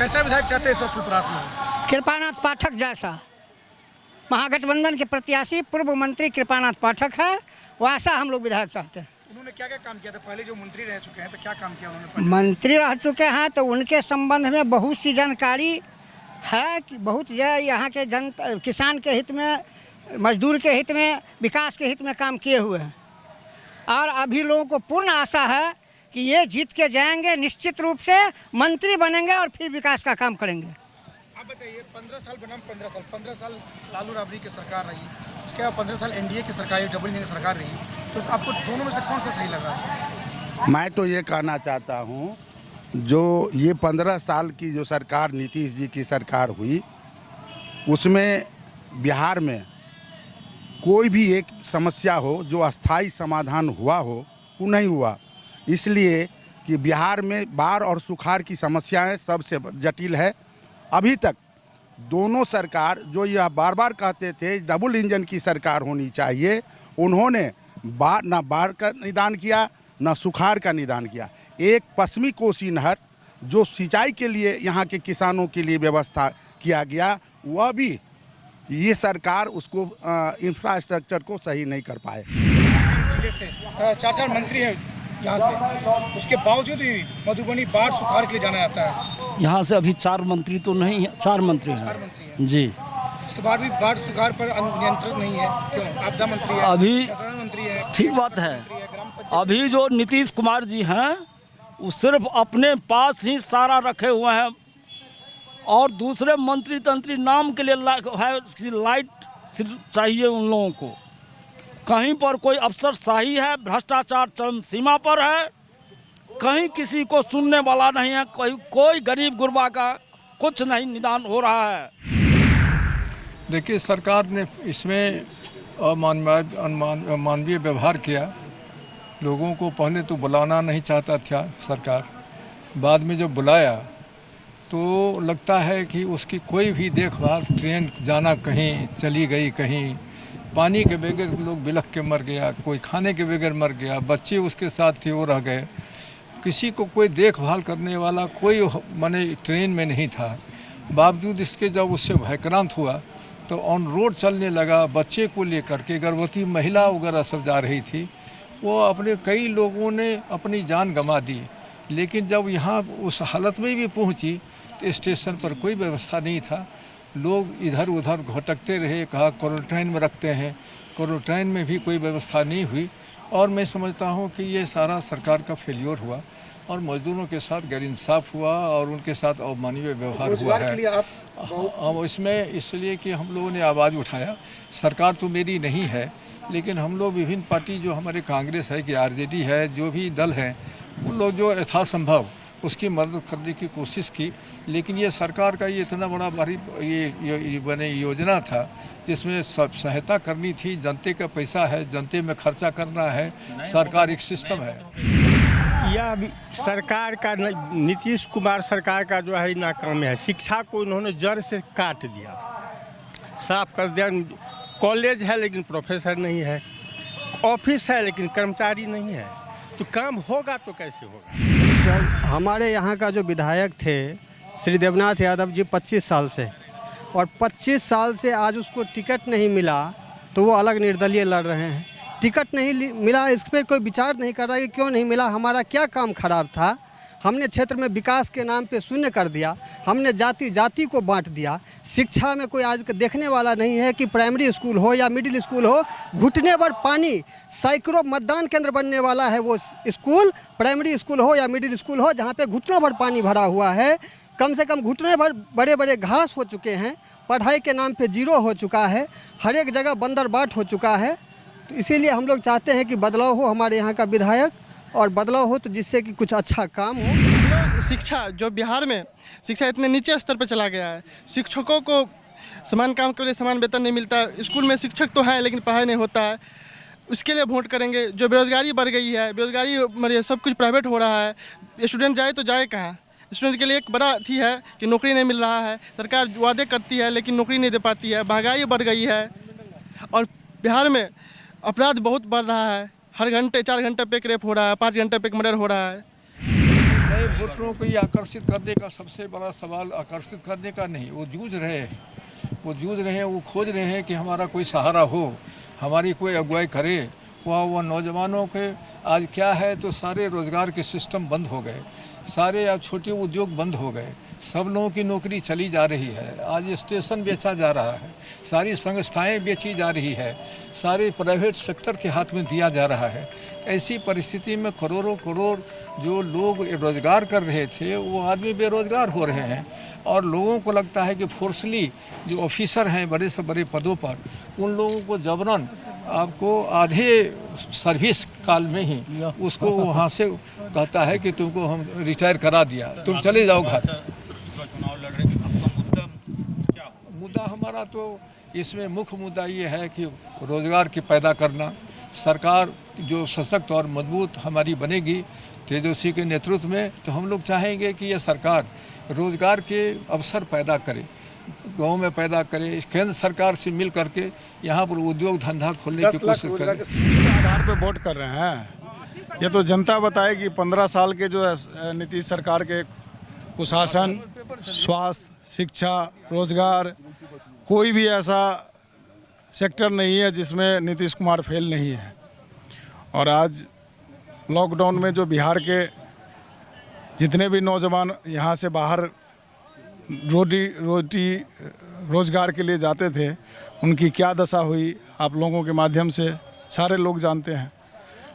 कैसा विधायक चाहते हैं इस वक्त फुलपरास में? कृपानाथ पाठक जैसा महागठबंधन के प्रत्याशी पूर्व मंत्री कृपानाथ पाठक है, वैसा हम लोग विधायक चाहते हैं। उन्होंने क्या क्या काम किया था? पहले जो मंत्री रह चुके हैं तो क्या काम किया उन्होंने? मंत्री रह चुके हैं तो उनके संबंध में बहुत सी जानकारी है कि बहुत यहाँ के किसान के हित में, मजदूर के हित में, विकास के हित में काम किए हुए हैं। और अभी लोगों को पूर्ण आशा है कि ये जीत के जाएंगे, निश्चित रूप से मंत्री बनेंगे और फिर विकास का काम करेंगे। आप बताइए, 15 साल बनाम 15 साल लालू राबड़ी की सरकार रही, उसके बाद 15 साल एनडीए की सरकार, डबल इंजन की सरकार रही, तो आपको दोनों में से कौन सा सही लग रहा है? मैं तो ये कहना चाहता हूँ, जो ये 15 साल की जो सरकार नीतीश जी की सरकार हुई, उसमें बिहार में कोई भी एक समस्या हो जो अस्थाई समाधान हुआ हो, वो नहीं हुआ। इसलिए कि बिहार में बाढ़ और सुखाड़ की समस्याएं सबसे जटिल है। अभी तक दोनों सरकार जो यह बार बार कहते थे डबल इंजन की सरकार होनी चाहिए, उन्होंने ना बाढ़ का निदान किया, ना सुखाड़ का निदान किया। एक पश्चिमी कोसी नहर जो सिंचाई के लिए यहाँ के किसानों के लिए व्यवस्था किया गया, वह भी ये सरकार उसको इंफ्रास्ट्रक्चर को सही नहीं कर पाए। जिले से 4 मंत्री हैं यहाँ से, उसके बावजूद भी मधुबनी बाढ़ सुखाड़ के लिए जाना जाता है। यहाँ से अभी 4 मंत्री तो नहीं है, 4 मंत्री हैं जी। उसके बाद भी बाढ़ सुखाड़ पर नियंत्रण नहीं है, क्यों? आपदा मंत्री है, अभी मंत्री है, ठीक बात है। अभी जो नीतीश कुमार जी हैं वो सिर्फ अपने पास ही सारा रखे हुए हैं और दूसरे मंत्री तंत्री नाम के लिए लाइट चाहिए उन लोगों को। कहीं पर कोई अफसरशाही है, भ्रष्टाचार चरम सीमा पर है, कहीं किसी को सुनने वाला नहीं है, कोई गरीब गुरबा का कुछ नहीं निदान हो रहा है। देखिए, सरकार ने इसमें अमानवीय व्यवहार किया। लोगों को पहले तो बुलाना नहीं चाहता था सरकार, बाद में जब बुलाया तो लगता है कि उसकी कोई भी देखभाल, ट्रेन जाना कहीं चली गई, कहीं पानी के बगैर लोग बिलख के मर गया, कोई खाने के बगैर मर गया, बच्चे उसके साथ थे वो रह गए, किसी को कोई देखभाल करने वाला कोई माने ट्रेन में नहीं था। बावजूद इसके जब उससे भयक्रांत हुआ तो ऑन रोड चलने लगा, बच्चे को लेकर के, गर्भवती महिला वगैरह सब जा रही थी, वो अपने कई लोगों ने अपनी जान गंवा दी। लेकिन जब यहाँ उस हालत में भी पहुँची तो स्टेशन पर कोई व्यवस्था नहीं था, लोग इधर उधर भटकते रहे, कहा क्वारंटाइन में रखते हैं, क्वारंटाइन में भी कोई व्यवस्था नहीं हुई। और मैं समझता हूँ कि ये सारा सरकार का फेल्योर हुआ और मजदूरों के साथ गैरइंसाफ हुआ और उनके साथ अमानवीय व्यवहार हुआ है। अब इसमें इसलिए कि हम लोगों ने आवाज़ उठाया, सरकार तो मेरी नहीं है, लेकिन हम लोग विभिन्न पार्टी जो हमारे कांग्रेस है कि आरजेडी है, जो भी दल हैं, उन लोग जो यथासंभव उसकी मदद करने की कोशिश की। लेकिन ये सरकार का ये इतना बड़ा भारी ये बने योजना था जिसमें सब सहायता करनी थी, जनते का पैसा है, जनते में खर्चा करना है, सरकार एक सिस्टम है। यह सरकार का नीतीश कुमार सरकार का जो है नाकाम है। शिक्षा को उन्होंने जड़ से काट दिया, साफ कर दिया। कॉलेज है लेकिन प्रोफेसर नहीं है, ऑफिस है लेकिन कर्मचारी नहीं है, तो काम होगा तो कैसे होगा? सर, हमारे यहाँ का जो विधायक थे श्री देवनाथ यादव जी 25 साल से, और 25 साल से आज उसको टिकट नहीं मिला तो वो अलग निर्दलीय लड़ रहे हैं। टिकट नहीं मिला, इस पर कोई विचार नहीं कर रहा है कि क्यों नहीं मिला, हमारा क्या काम खराब था। हमने क्षेत्र में विकास के नाम पे शून्य कर दिया, हमने जाति जाति को बांट दिया। शिक्षा में कोई आज देखने वाला नहीं है कि प्राइमरी स्कूल हो या मिडिल स्कूल हो, घुटने भर पानी, सैकड़ों मतदान केंद्र बनने वाला है वो स्कूल, प्राइमरी स्कूल हो या मिडिल स्कूल हो, जहाँ पे घुटनों भर पानी भरा हुआ है। कम से कम घुटने भर बड़े बड़े घास हो चुके हैं, पढ़ाई के नाम पे जीरो हो चुका है, हर एक जगह बंदरबाट हो चुका है। तो इसीलिए हम लोग चाहते हैं कि बदलाव हो हमारे यहाँ का विधायक, और बदलाव हो तो जिससे कि कुछ अच्छा काम हो। हम लोग शिक्षा, जो बिहार में शिक्षा इतने नीचे स्तर पर चला गया है, शिक्षकों को समान काम के लिए समान वेतन नहीं मिलता। स्कूल में शिक्षक तो हैं लेकिन पढ़ाई नहीं होता है, उसके लिए वोट करेंगे। जो बेरोजगारी बढ़ गई है, बेरोजगारी सब कुछ प्राइवेट हो रहा है, स्टूडेंट जाए तो जाए कहाँ? स्टूडेंट के लिए एक बड़ा थी है कि नौकरी नहीं मिल रहा है, सरकार वादे करती है लेकिन नौकरी नहीं दे पाती है, महंगाई बढ़ गई है, और बिहार में अपराध बहुत बढ़ रहा है। हर घंटे 4 घंटे पे एक रेप हो रहा है, 5 घंटे पे एक मर्डर हो रहा है। नए वोटरों को ये आकर्षित करने का सबसे बड़ा सवाल आकर्षित करने का नहीं, वो जूझ रहे हैं, वो खोज रहे हैं कि हमारा कोई सहारा हो, हमारी कोई अगुवाई करे। वह नौजवानों के आज क्या है तो सारे रोज़गार के सिस्टम बंद हो गए, सारे अब छोटे उद्योग बंद हो गए, सब लोगों की नौकरी चली जा रही है। आज स्टेशन बेचा जा रहा है, सारी संस्थाएं बेची जा रही है, सारे प्राइवेट सेक्टर के हाथ में दिया जा रहा है। ऐसी परिस्थिति में करोड़ों करोड़ जो लोग रोज़गार कर रहे थे वो आदमी बेरोज़गार हो रहे हैं। और लोगों को लगता है कि फोर्सली जो ऑफिसर हैं बड़े से बड़े पदों पर, उन लोगों को जबरन आपको आधे सर्विस काल में ही उसको वहाँ से कहता है कि तुमको हम रिटायर करा दिया, तुम चले जाओ घर। मुद्दा हमारा तो इसमें मुख्य मुद्दा ये है कि रोज़गार की पैदा करना। सरकार जो सशक्त और मजबूत हमारी बनेगी तेजस्वी के नेतृत्व में, तो हम लोग चाहेंगे कि यह सरकार रोज़गार के अवसर पैदा करे, गांव में पैदा करे, केंद्र सरकार से मिल करके यहाँ पर उद्योग धंधा खोलने की कोशिश करे। इस आधार पर वोट कर रहे हैं। ये तो जनता बताएगी। 15 साल के जो है नीतीश सरकार के कुशासन, स्वास्थ्य, शिक्षा, रोजगार, कोई भी ऐसा सेक्टर नहीं है जिसमें नीतीश कुमार फेल नहीं है। और आज लॉकडाउन में जो बिहार के जितने भी नौजवान यहाँ से बाहर रोजगार के लिए जाते थे, उनकी क्या दशा हुई आप लोगों के माध्यम से सारे लोग जानते हैं,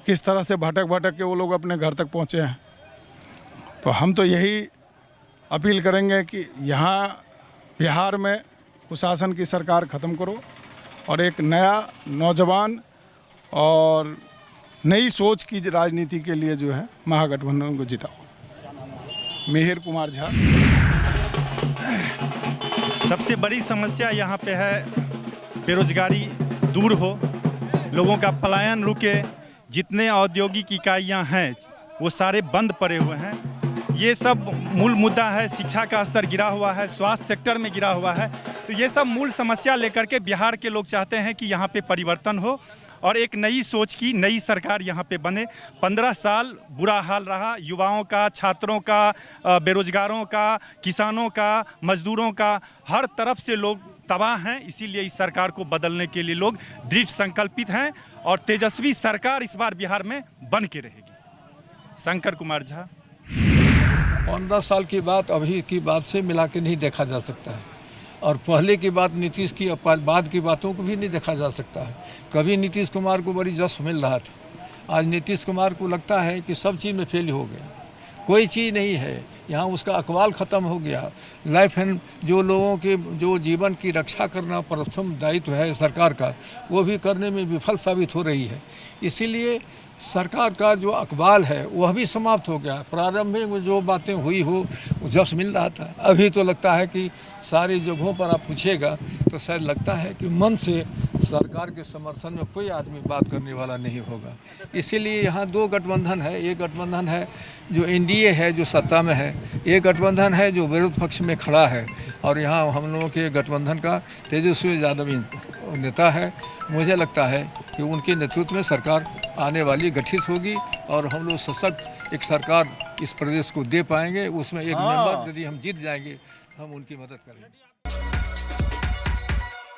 किस तरह से भटक के वो लोग अपने घर तक पहुँचे हैं। तो हम तो यही अपील करेंगे कि यहाँ बिहार में कुशासन की सरकार ख़त्म करो और एक नया नौजवान और नई सोच की राजनीति के लिए जो है महागठबंधन को जिताओ। मिहिर कुमार झा। सबसे बड़ी समस्या यहाँ पे है बेरोजगारी दूर हो, लोगों का पलायन रुके, जितने औद्योगिक इकाइयाँ हैं वो सारे बंद पड़े हुए हैं। ये सब मूल मुद्दा है। शिक्षा का स्तर गिरा हुआ है, स्वास्थ्य सेक्टर में गिरा हुआ है। तो ये सब मूल समस्या लेकर के बिहार के लोग चाहते हैं कि यहाँ पे परिवर्तन हो और एक नई सोच की नई सरकार यहाँ पे बने। 15 साल बुरा हाल रहा, युवाओं का, छात्रों का, बेरोजगारों का, किसानों का, मजदूरों का, हर तरफ से लोग तबाह हैं। इसीलिए इस सरकार को बदलने के लिए लोग दृढ़ संकल्पित हैं और तेजस्वी सरकार इस बार बिहार में बन के रहेगी। शंकर कुमार झा। 15 साल की बात अभी की बात से मिला के नहीं देखा जा सकता है और पहले की बात नीतीश की बाद की बातों को भी नहीं देखा जा सकता है। कभी नीतीश कुमार को बड़ी जश मिल रहा था, आज नीतीश कुमार को लगता है कि सब चीज़ में फेल हो गया, कोई चीज़ नहीं है। यहाँ उसका अकवाल ख़त्म हो गया। लाइफ एंड जो लोगों के जो जीवन की रक्षा करना प्रथम दायित्व है सरकार का, वो भी करने में विफल साबित हो रही है। इसीलिए सरकार का जो अकबाल है वह भी समाप्त हो गया। प्रारंभिक में जो बातें हुई हो जश मिल रहा था, अभी तो लगता है कि सारी जगहों पर आप पूछेगा तो शायद लगता है कि मन से सरकार के समर्थन में कोई आदमी बात करने वाला नहीं होगा। इसीलिए यहाँ दो गठबंधन है। एक गठबंधन है जो एनडीए है जो सत्ता में है, एक गठबंधन है जो विरोध पक्ष में खड़ा है। और यहाँ हम लोगों के गठबंधन का तेजस्वी यादव नेता है। मुझे लगता है कि उनके नेतृत्व में सरकार आने वाली गठित होगी और हम लोग सशक्त एक सरकार इस प्रदेश को दे पाएंगे। उसमें एक मेंबर यदि हम जीत जाएंगे तो हम उनकी मदद करेंगे।